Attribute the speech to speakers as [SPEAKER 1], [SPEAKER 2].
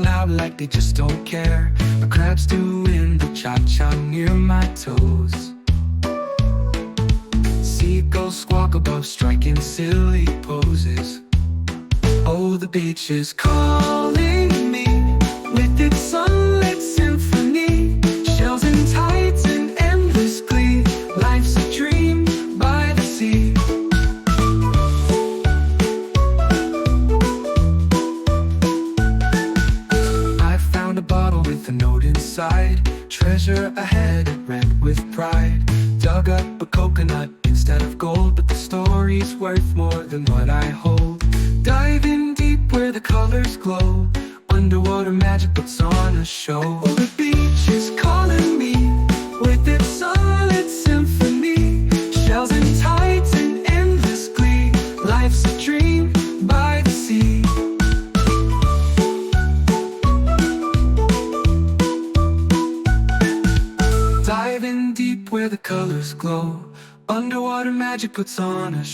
[SPEAKER 1] loud like they just don't care. The crabs doing the cha-cha near my toes. Seagulls squawk above, striking silly poses. Oh, the beach is calling me with its sunlit symphony. Shells and tides in endless glee. Life's a dream by the sea. I found a bottle with a note inside. Treasure ahead, it read with pride. Dug up a coconut instead of gold, but the story's worth more than what I hold. Dive in deep where the colors glow. Underwater magic puts on a show. Oh, the beach is calling me with its sunlit symphony. Shells and tides in endless glee. Life's a dream by the sea. Dive in deep where the colors glow. Underwater magic puts on a show.